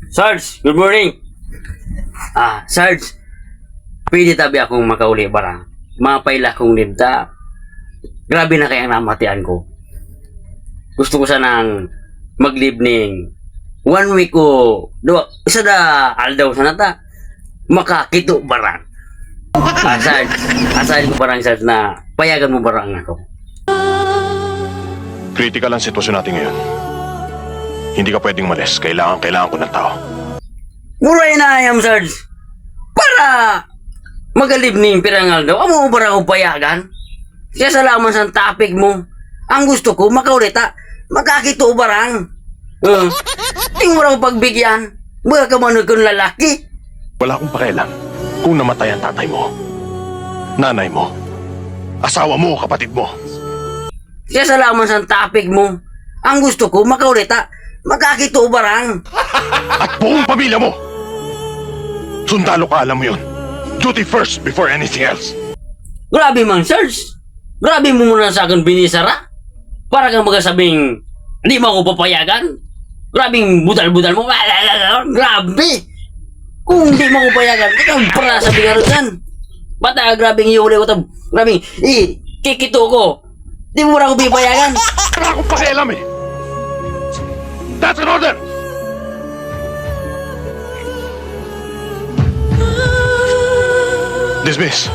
Sarge, good morning. Sarge, pwede tabi akong makauli barang. Mapaila kong libta. Grabe na kayang namatian ko. Gusto ko sanang maglibning 1 week o isa da aldaw sana ta. Makakito barang. Sarge, asahin ko barang Sarge na payagan mo barang ako. Critical ang sitwasyon natin ngayon. Hindi ka pwedeng malis. Kailangan ko ng tao. Muray na ayam Sarge. Para magalibning pirangal daw. Amo barang o payagan. Kaya salaman sa topic mo. Ang gusto ko makaulita. Makakito barang. Ting mo raw pagbigyan. Baga ka man kung lalaki. Wala akong pakialam kung namatay ang tatay mo, nanay mo, asawa mo, kapatid mo. Kaya salaman sa topic mo. Ang gusto ko makaulita. Makakito barang. At buong pamilya mo. Sundalo ka, alam mo yun. Duty first before anything else. Grabe man, Sarge. Grabe mo muna sa akin binisara. Para kang magasabing, hindi mo ako papayagan. Grabing budal-budal mo. Grabe. Kung hindi mo ako payagan, ikaw para sabi ka rin yan. Bata, grabing iuli ko ito. Grabing, kikito ko. Hindi mo muna ako pipayagan. Wala akong pakialam eh. That's an order! Dismiss.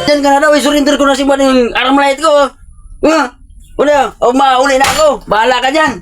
Diyan ka na daw, surrender ko na si Juan yung armlight ko. Uli na ako. Bahala ka dyan.